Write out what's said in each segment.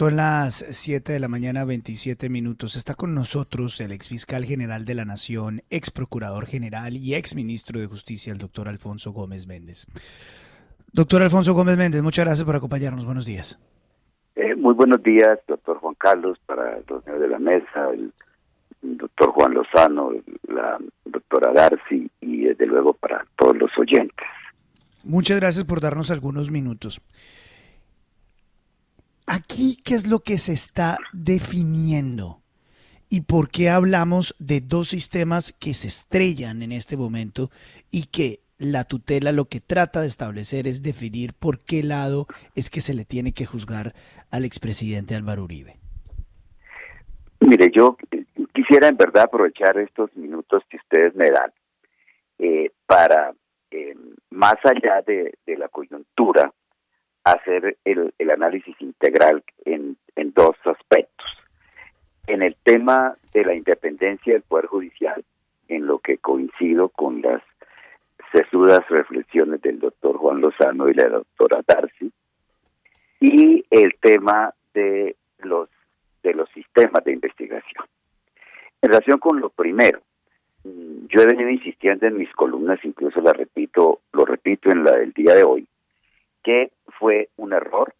Son las 7 de la mañana, 27 minutos. Está con nosotros el exfiscal general de la Nación, ex procurador general y ex ministro de Justicia, el doctor Alfonso Gómez Méndez. Doctor Alfonso Gómez Méndez, muchas gracias por acompañarnos. Buenos días. Muy buenos días, doctor Juan Carlos, para los miembros de la mesa, el doctor Juan Lozano, la doctora Darcy y desde luego para todos los oyentes. Muchas gracias por darnos algunos minutos. Aquí, ¿qué es lo que se está definiendo? ¿Y por qué hablamos de dos sistemas que se estrellan en este momento y que la tutela lo que trata de establecer es definir por qué lado es que se le tiene que juzgar al expresidente Álvaro Uribe? Mire, yo quisiera en verdad aprovechar estos minutos que ustedes me dan para, más allá de la coyuntura, hacer el análisis integral en dos aspectos. En el tema de la independencia del Poder Judicial, en lo que coincido con las sesudas reflexiones del doctor Juan Lozano y la doctora Darcy, y el tema de los sistemas de investigación. En relación con lo primero, yo he venido insistiendo en mis columnas, incluso lo repito en la del día de hoy, que fue un error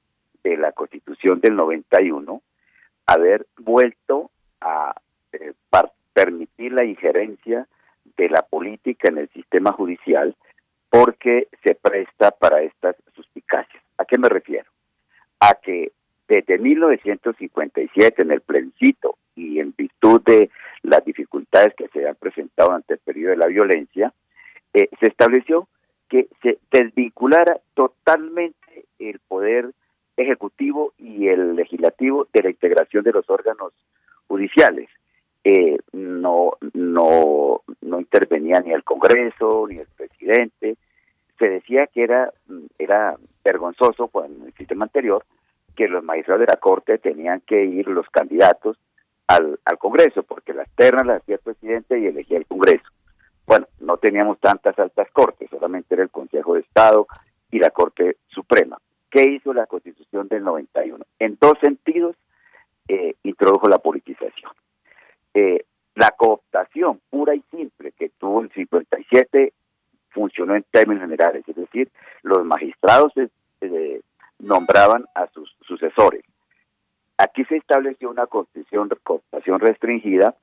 de la Constitución del 91 haber vuelto a permitir la injerencia de la política en el sistema judicial, porque se presta para estas suspicacias. ¿A qué me refiero? A que desde 1957, en el plebiscito y en virtud de las dificultades que se han presentado ante el periodo de la violencia, se estableció que se desvinculara totalmente el poder ejecutivo y el legislativo de la integración de los órganos judiciales. No intervenía ni el Congreso ni el presidente. Se decía que era vergonzoso en el sistema anterior que los magistrados de la Corte tenían que ir los candidatos al Congreso, porque las ternas las hacía el presidente y elegía el Congreso. Bueno, no teníamos tantas altas cortes, solamente era el Consejo de Estado y la Corte Suprema. ¿Qué hizo la Constitución del 91? En dos sentidos, introdujo la politización. La cooptación pura y simple que tuvo el 57 funcionó en términos generales, es decir, los magistrados nombraban a sus sucesores. Aquí se estableció una cooptación restringida,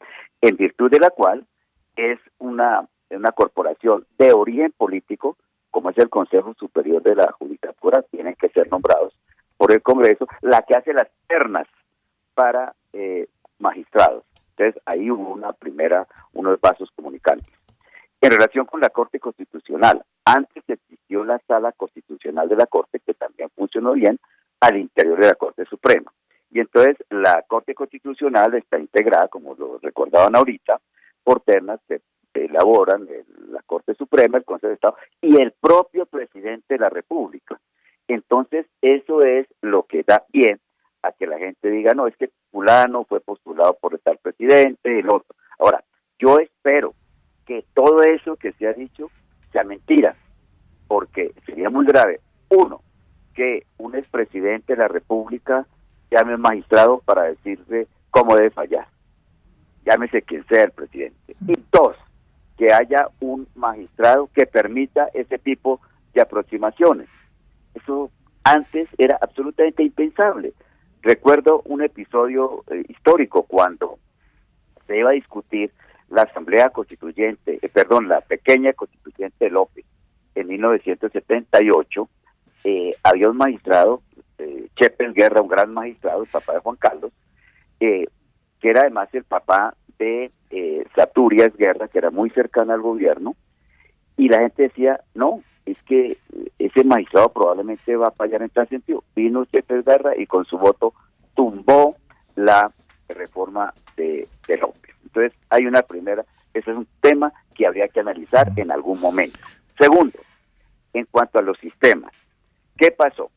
en virtud de la cual es una corporación de origen político, como es el Consejo Superior de la Judicatura, tienen que ser nombrados por el Congreso, la que hace las ternas para magistrados. Entonces, ahí hubo unos vasos comunicantes. En relación con la Corte Constitucional, antes existió la Sala Constitucional de la Corte, que también funcionó bien, al interior de la Corte Suprema. Y entonces, la Corte Constitucional está integrada, como lo recordaban ahorita, por ternas que elaboran la Corte Suprema, el Consejo de Estado y el propio presidente de la República. Entonces, eso es lo que da pie a que la gente diga, no, es que fulano fue postulado por el tal presidente, el otro. Ahora, yo espero que todo eso que se ha dicho sea mentira, porque sería muy grave. Uno, que un expresidente de la República llame a un magistrado para decirle cómo debe fallar. Llámese quien sea el presidente. Y dos, que haya un magistrado que permita ese tipo de aproximaciones. Eso antes era absolutamente impensable. Recuerdo un episodio histórico cuando se iba a discutir la Asamblea Constituyente, la pequeña Constituyente López, en 1978, había un magistrado, Chepes Guerra, un gran magistrado, el papá de Juan Carlos, que era además el papá de Saturias Guerra, que era muy cercana al gobierno, y la gente decía, no, es que ese magistrado probablemente va a fallar en tal sentido. Vino Chepes Guerra y con su voto tumbó la reforma de López. Entonces, ese es un tema que habría que analizar en algún momento. Segundo, en cuanto a los sistemas, ¿qué pasó?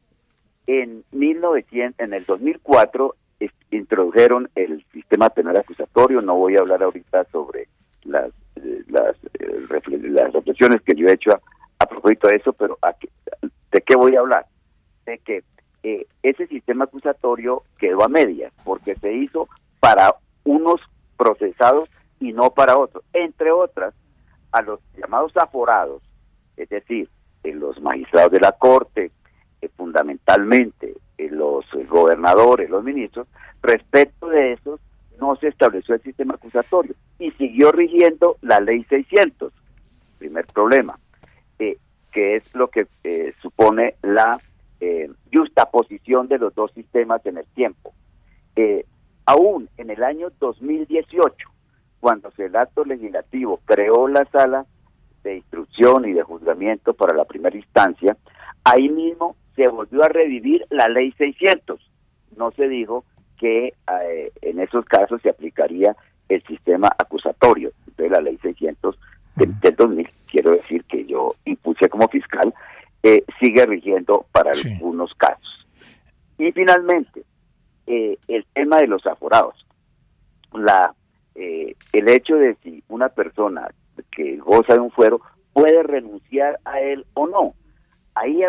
En el 2004 introdujeron el sistema penal acusatorio. No voy a hablar ahorita sobre las reflexiones que yo he hecho a propósito de eso, pero ¿de qué voy a hablar? De que ese sistema acusatorio quedó a medias, porque se hizo para unos procesados y no para otros, entre otras, a los llamados aforados, es decir, los magistrados de la Corte, fundamentalmente los gobernadores, los ministros. Respecto de esos, no se estableció el sistema acusatorio y siguió rigiendo la ley 600. Primer problema, que es lo que supone la justaposición de los dos sistemas en el tiempo. Aún en el año 2018, cuando el acto legislativo creó la sala de instrucción y de juzgamiento para la primera instancia, ahí mismo se volvió a revivir la ley 600. No se dijo que en esos casos se aplicaría el sistema acusatorio. Entonces la ley 600 del 2000, quiero decir que yo impuse como fiscal, sigue rigiendo para algunos casos. Y finalmente, el tema de los aforados. El hecho de si una persona que goza de un fuero puede renunciar a él o no. Ahí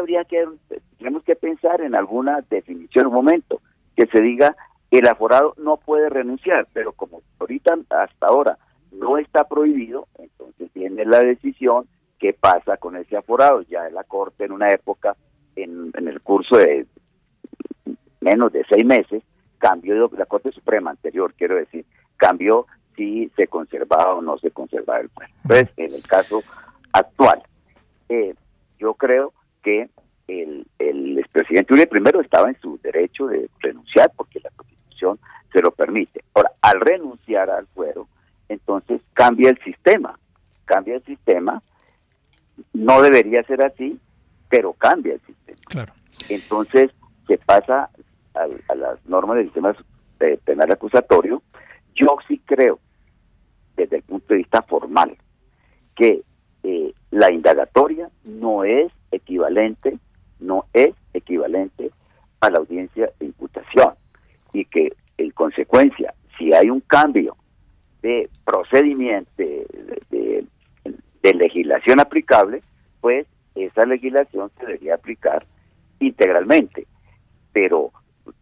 tenemos que pensar en alguna definición, un momento, que se diga el aforado no puede renunciar, pero como ahorita, hasta ahora, no está prohibido, entonces viene la decisión qué pasa con ese aforado. Ya la Corte en una época, en el curso de menos de 6 meses, cambió, la Corte Suprema anterior, quiero decir, cambió si se conservaba o no se conservaba el fuero. Entonces, en el caso actual, yo creo que el expresidente Uribe primero estaba en su derecho de renunciar porque la Constitución se lo permite. Ahora, al renunciar al fuero, entonces cambia el sistema, no debería ser así, pero cambia el sistema. Claro. Entonces se pasa a las normas del sistema penal acusatorio. Yo sí creo, desde el punto de vista formal, que la indagatoria no es equivalente a la audiencia de imputación, y que en consecuencia, si hay un cambio de procedimiento, de legislación aplicable, pues esa legislación se debería aplicar integralmente. Pero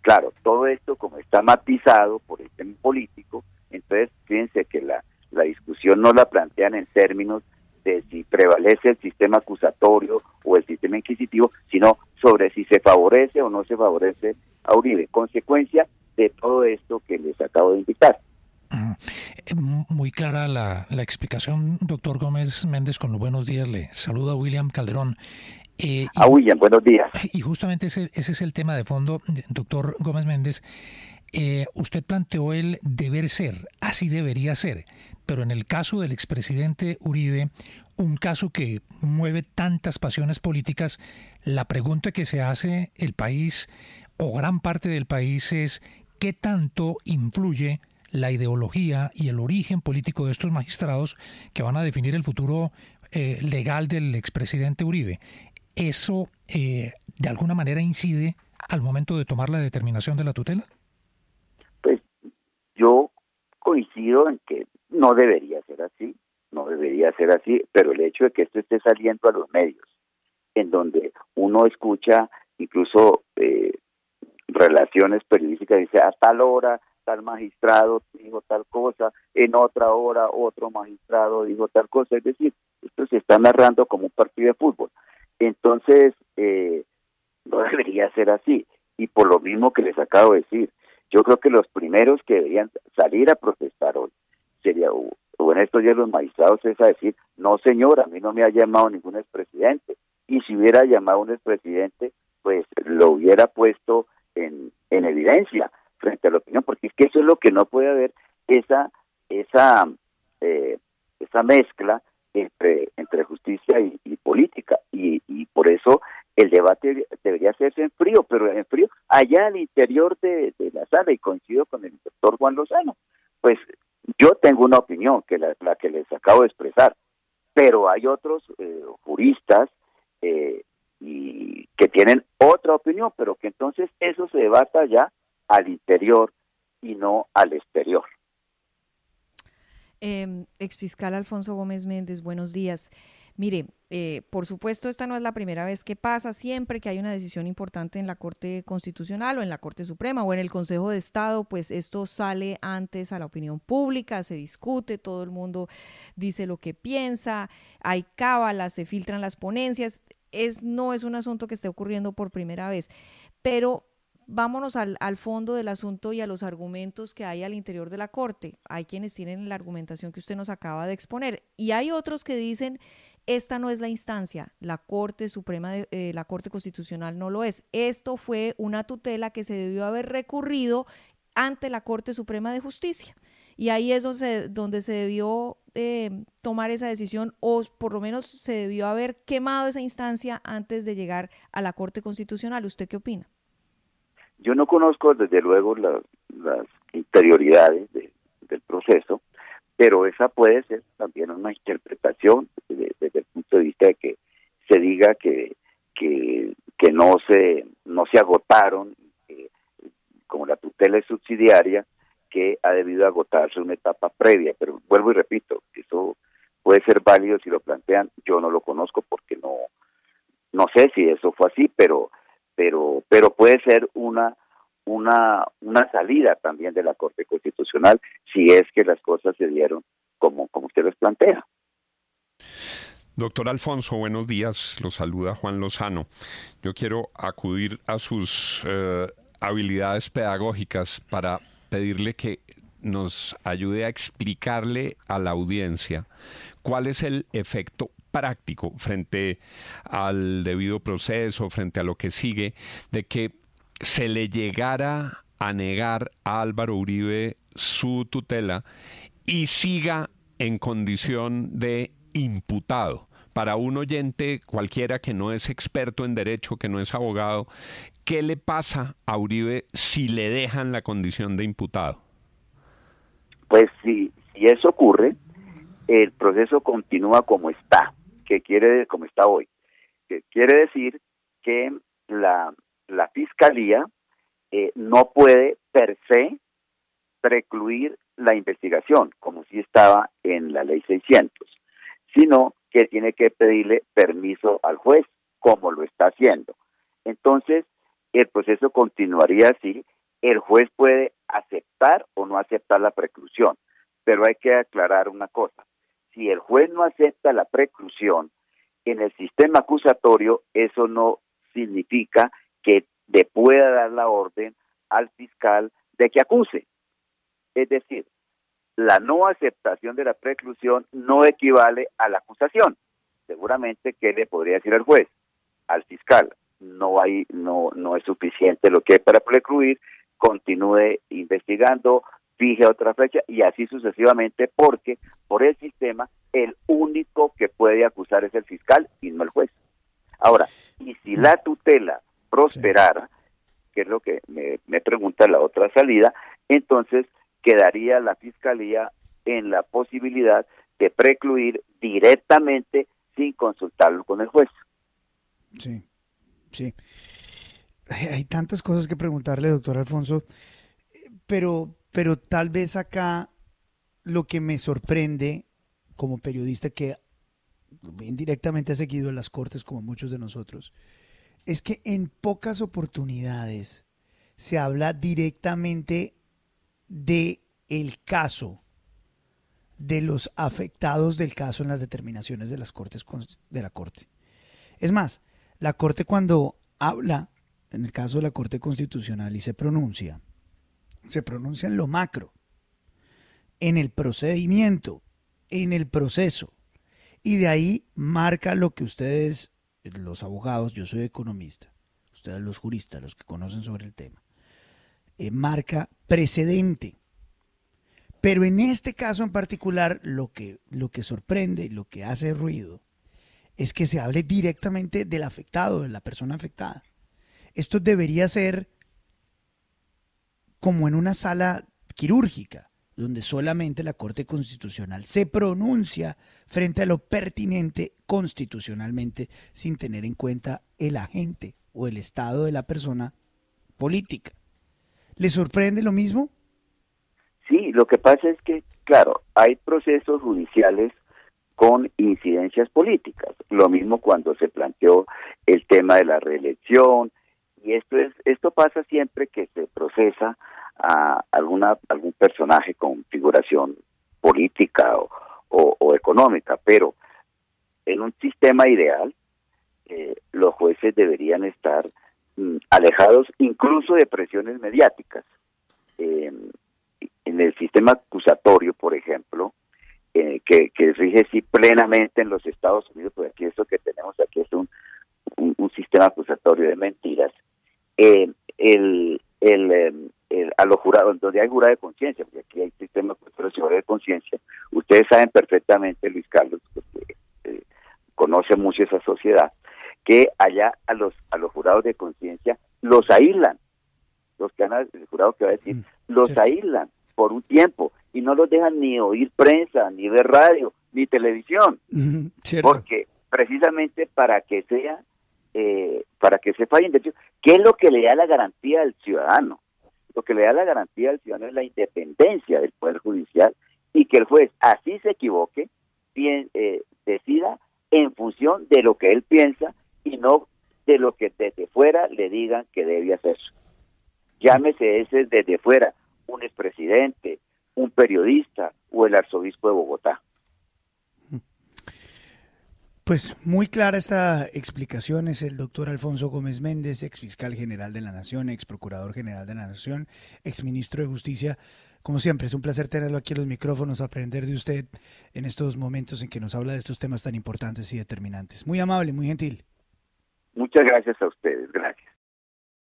claro, todo esto como está matizado por el tema político, entonces fíjense que la discusión no la plantean en términos de si prevalece el sistema acusatorio o el sistema inquisitivo, sino sobre si se favorece o no se favorece a Uribe, consecuencia de todo esto que les acabo de indicar. Muy clara la explicación, doctor Gómez Méndez. Con los buenos días le saluda William Calderón. William, buenos días. Y justamente ese es el tema de fondo, doctor Gómez Méndez. Usted planteó el deber ser, así debería ser, pero en el caso del expresidente Uribe, un caso que mueve tantas pasiones políticas, la pregunta que se hace el país o gran parte del país es ¿qué tanto influye la ideología y el origen político de estos magistrados que van a definir el futuro legal del expresidente Uribe? ¿Eso de alguna manera incide al momento de tomar la determinación de la tutela? Pues yo coincido en que no debería ser así, pero el hecho de que esto esté saliendo a los medios, en donde uno escucha incluso relaciones periodísticas, dice a tal hora tal magistrado dijo tal cosa, en otra hora otro magistrado dijo tal cosa, es decir, esto se está narrando como un partido de fútbol. Entonces, no debería ser así, y por lo mismo que les acabo de decir, yo creo que los primeros que deberían salir a protestar hoy sería, o en estos días los magistrados, es a decir, no señor, a mí no me ha llamado ningún expresidente, y si hubiera llamado un expresidente, pues lo hubiera puesto en evidencia frente a la opinión, porque es que eso es lo que no puede haber, esa mezcla entre justicia y política, y por eso el debate debería hacerse en frío, pero en frío allá al interior de la sala, y coincido con el doctor Juan Lozano. Pues yo tengo una opinión, que la que les acabo de expresar, pero hay otros juristas y que tienen otra opinión, pero que entonces eso se debata ya al interior y no al exterior. Exfiscal Alfonso Gómez Méndez, buenos días. Mire, por supuesto, esta no es la primera vez que pasa. Siempre que hay una decisión importante en la Corte Constitucional o en la Corte Suprema o en el Consejo de Estado, pues esto sale antes a la opinión pública, se discute, todo el mundo dice lo que piensa, hay cábalas, se filtran las ponencias. No es un asunto que esté ocurriendo por primera vez, pero vámonos al fondo del asunto y a los argumentos que hay al interior de la Corte. Hay quienes tienen la argumentación que usted nos acaba de exponer y hay otros que dicen: esta no es la instancia, la Corte Suprema, la Corte Constitucional no lo es. Esto fue una tutela que se debió haber recurrido ante la Corte Suprema de Justicia. Y ahí es donde se debió tomar esa decisión, o por lo menos se debió haber quemado esa instancia antes de llegar a la Corte Constitucional. ¿Usted qué opina? Yo no conozco, desde luego, las interioridades del proceso, pero esa puede ser también una interpretación desde el punto de vista de que se diga que no se agotaron, como la tutela es subsidiaria, que ha debido agotarse una etapa previa. Pero vuelvo y repito, eso puede ser válido si lo plantean. Yo no lo conozco porque no sé si eso fue así, pero puede ser una salida también de la Corte Constitucional si es que las cosas se dieron como usted les plantea. Doctor Alfonso, buenos días. Lo saluda Juan Lozano. Yo quiero acudir a sus habilidades pedagógicas para pedirle que nos ayude a explicarle a la audiencia cuál es el efecto práctico frente al debido proceso, frente a lo que sigue, de que se le llegara a negar a Álvaro Uribe su tutela y siga en condición de imputado. Para un oyente cualquiera que no es experto en derecho, que no es abogado, ¿qué le pasa a Uribe si le dejan la condición de imputado? Pues si eso ocurre, el proceso continúa como está, como está hoy, que quiere decir que la Fiscalía no puede per se precluir la investigación, como si estaba en la Ley 600, sino que tiene que pedirle permiso al juez, como lo está haciendo. Entonces, el proceso continuaría así. El juez puede aceptar o no aceptar la preclusión, pero hay que aclarar una cosa. Si el juez no acepta la preclusión, en el sistema acusatorio eso no significa que le pueda dar la orden al fiscal de que acuse. Es decir, la no aceptación de la preclusión no equivale a la acusación. Seguramente, ¿qué le podría decir al juez? Al fiscal: no es suficiente lo que hay para precluir, continúe investigando, fije otra fecha y así sucesivamente, porque por el sistema el único que puede acusar es el fiscal y no el juez. Ahora, y si la tutela prosperara, que es lo que me pregunta la otra salida, entonces quedaría la Fiscalía en la posibilidad de precluir directamente sin consultarlo con el juez. Sí. Hay tantas cosas que preguntarle, doctor Alfonso, pero tal vez acá lo que me sorprende como periodista que indirectamente ha seguido las Cortes como muchos de nosotros, es que en pocas oportunidades se habla directamente de el caso, de los afectados del caso en las determinaciones de las Cortes, de la Corte. Es más, la Corte, cuando habla, en el caso de la Corte Constitucional, y se pronuncia en lo macro, en el procedimiento, en el proceso, y de ahí marca lo que ustedes, los abogados, yo soy economista, ustedes los juristas, los que conocen sobre el tema, marca precedente. Pero en este caso en particular, lo que sorprende y lo que hace ruido es que se hable directamente del afectado, de la persona afectada. Esto debería ser como en una sala quirúrgica, donde solamente la Corte Constitucional se pronuncia frente a lo pertinente constitucionalmente, sin tener en cuenta el agente o el estado de la persona política. ¿Le sorprende lo mismo? Sí, lo que pasa es que, claro, hay procesos judiciales con incidencias políticas. Lo mismo cuando se planteó el tema de la reelección, y esto pasa siempre que se procesa a algún personaje con figuración política o económica, pero en un sistema ideal los jueces deberían estar alejados incluso de presiones mediáticas. En el sistema acusatorio, por ejemplo, que rige sí plenamente en los Estados Unidos, pues aquí esto que tenemos aquí es un sistema acusatorio de mentiras. A los jurados, donde hay jurado de conciencia, porque aquí hay sistema acusatorio de conciencia, ustedes saben perfectamente, Luis Carlos, porque conoce mucho esa sociedad, que allá a los jurados de conciencia los aíslan, el jurado que va a decir, los cierto. aíslan por un tiempo y no los dejan ni oír prensa, ni ver radio, ni televisión, Cierto. porque precisamente para que se fallen derechos, ¿qué es lo que le da la garantía al ciudadano? Lo que le da la garantía al ciudadano es la independencia del Poder Judicial, y que el juez, así se equivoque, decida en función de lo que él piensa y no de lo que desde fuera le digan que debe hacer. Llámese ese desde fuera, un expresidente, un periodista o el arzobispo de Bogotá. Pues muy clara esta explicación. Es el doctor Alfonso Gómez Méndez, ex fiscal general de la Nación, ex procurador general de la Nación, ex ministro de Justicia. Como siempre, es un placer tenerlo aquí en los micrófonos, aprender de usted en estos momentos en que nos habla de estos temas tan importantes y determinantes. Muy amable, muy gentil. Muchas gracias a ustedes, gracias.